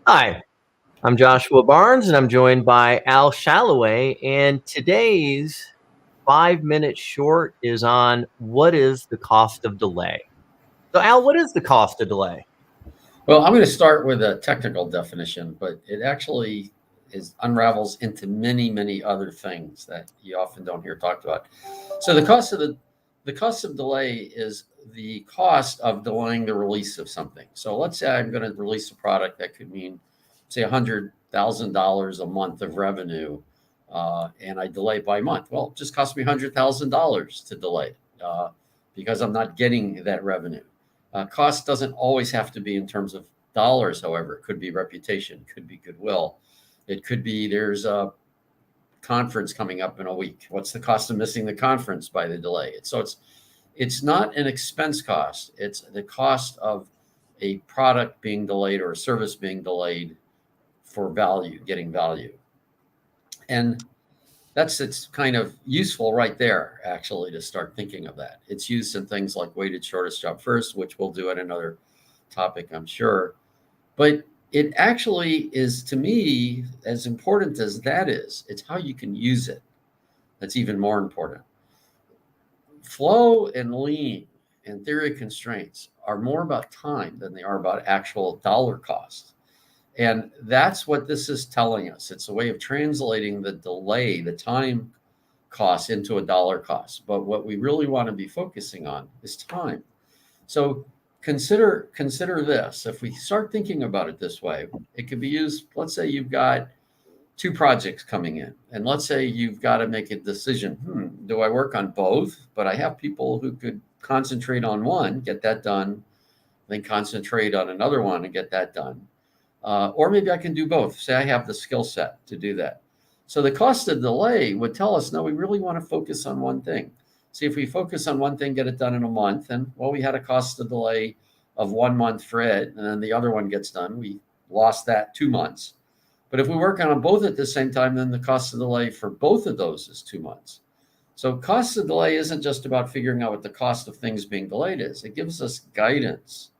Hi, I'm Joshua Barnes, and I'm joined by Al Shalloway. And today's 5 minute short is on what is the cost of delay. So, Al, what is the cost of delay? Well, I'm going to start with a technical definition, but it actually is unravels into many, many other things that you often don't hear talked about. So the cost of delay is the cost of delaying the release of something. So let's say I'm going to release a product that could mean, say, $100,000 a month of revenue, and I delay by month. Well, it just cost me $100,000 to delay because I'm not getting that revenue. Cost doesn't always have to be in terms of dollars, however. It could be reputation, could be goodwill. It could be there's a conference coming up in a week. What's the cost of missing the conference by the delay? It's not an expense cost. It's the cost of a product being delayed or a service being delayed for value, getting value. And it's kind of useful right there, actually, to start thinking of that. It's used in things like weighted shortest job first, which we'll do at another topic, I'm sure. But it actually is, to me, as important as that is, it's how you can use it that's even more important. Flow and lean and theory of constraints are more about time than they are about actual dollar cost. And that's what this is telling us. It's a way of translating the delay, the time cost into a dollar cost. But what we really want to be focusing on is time. So consider this. If we start thinking about it this way, it could be used. Let's say you've got two projects coming in, and let's say you've got to make a decision. Do I work on both? But I have people who could concentrate on one, get that done, then concentrate on another one and get that done. Or maybe I can do both. Say I have the skill set to do that. So the cost of delay would tell us, no, we really want to focus on one thing. See, if we focus on one thing, get it done in a month, and well, we had a cost of delay of 1 month for it, and then the other one gets done. We lost that 2 months. But if we work on them both at the same time, then the cost of delay for both of those is 2 months. So cost of delay isn't just about figuring out what the cost of things being delayed is. It gives us guidance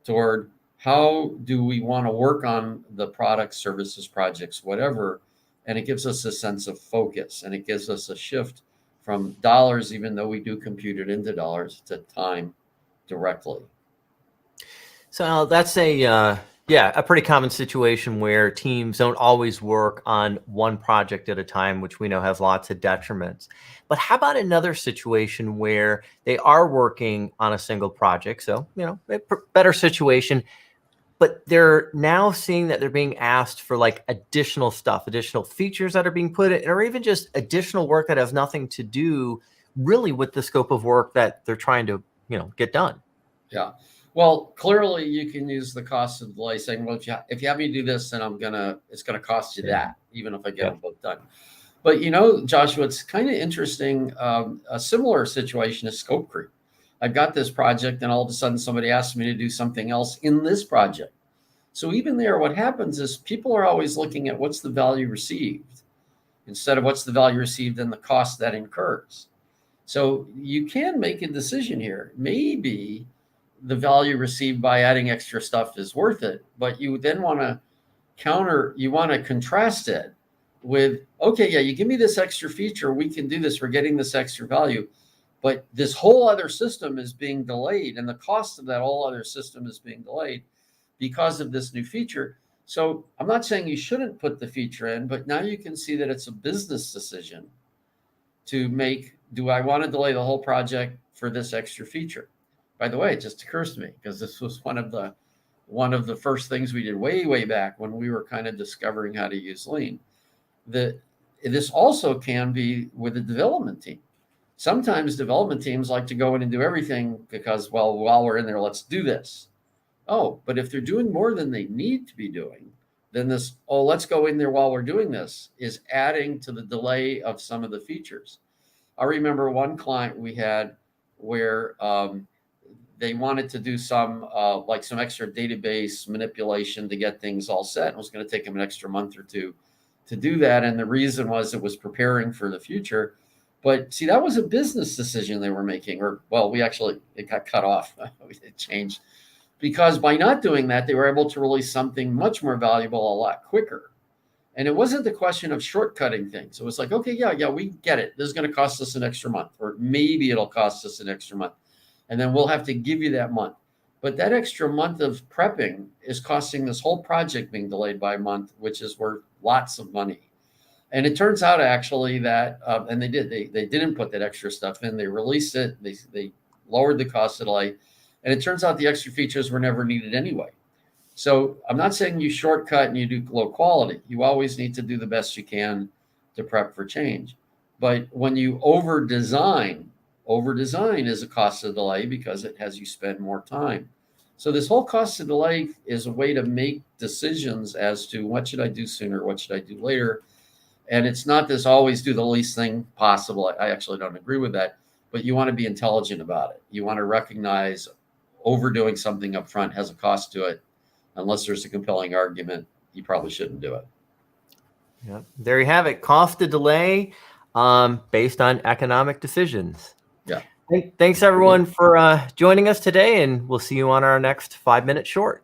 toward how do we want to work on the products, services, projects, whatever. And it gives us a sense of focus, and it gives us a shift from dollars, even though we do compute it into dollars, to time directly. So, Al, that's a pretty common situation where teams don't always work on one project at a time, which we know has lots of detriments. But how about another situation where they are working on a single project? So, a better situation, but they're now seeing that they're being asked for like additional stuff, additional features that are being put in, or even just additional work that has nothing to do really with the scope of work that they're trying to, get done. Yeah. Well, clearly you can use the cost of delay saying, well, if you have me do this, then it's gonna cost you that, even if I get Yeah. them both done. But Joshua, it's kind of interesting. A similar situation is scope creep. I've got this project, and all of a sudden somebody asks me to do something else in this project. So even there, what happens is people are always looking at what's the value received instead of what's the value received and the cost that incurs. So you can make a decision here. Maybe the value received by adding extra stuff is worth it, but you then want to contrast it with, okay, yeah, you give me this extra feature, we can do this, we're getting this extra value, but this whole other system is being delayed, and the cost of that whole other system is being delayed because of this new feature. So I'm not saying you shouldn't put the feature in, but now you can see that it's a business decision to make. Do I want to delay the whole project for this extra feature? By the way, it just occurs to me, because this was one of the first things we did way back when we were kind of discovering how to use lean. This also can be with a development team. Sometimes development teams like to go in and do everything because, well, while we're in there, let's do this. Oh, but if they're doing more than they need to be doing, then this, oh, let's go in there while we're doing this, is adding to the delay of some of the features. I remember one client we had where they wanted to do some extra database manipulation to get things all set. It was going to take them an extra month or two to do that. And the reason was it was preparing for the future. But see, that was a business decision they were making, or, well, it got cut off. It changed. because by not doing that, they were able to release something much more valuable a lot quicker. And it wasn't the question of shortcutting things. It was like, okay, yeah, we get it. This is going to cost us an extra month, or maybe it'll cost us an extra month. And then we'll have to give you that month. But that extra month of prepping is costing this whole project being delayed by a month, which is worth lots of money. And it turns out actually that, and they didn't put that extra stuff in. They released it. They lowered the cost of delay. And it turns out the extra features were never needed anyway. So I'm not saying you shortcut and you do low quality. You always need to do the best you can to prep for change. But when you over design is a cost of delay because it has you spend more time. So this whole cost of delay is a way to make decisions as to what should I do sooner, what should I do later. And it's not this always do the least thing possible. I actually don't agree with that, but you want to be intelligent about it. You want to recognize overdoing something up front has a cost to it. Unless there's a compelling argument, you probably shouldn't do it. Yeah, there you have it. Cost of delay based on economic decisions. Yeah. Thanks everyone for joining us today, and we'll see you on our next 5-minute short.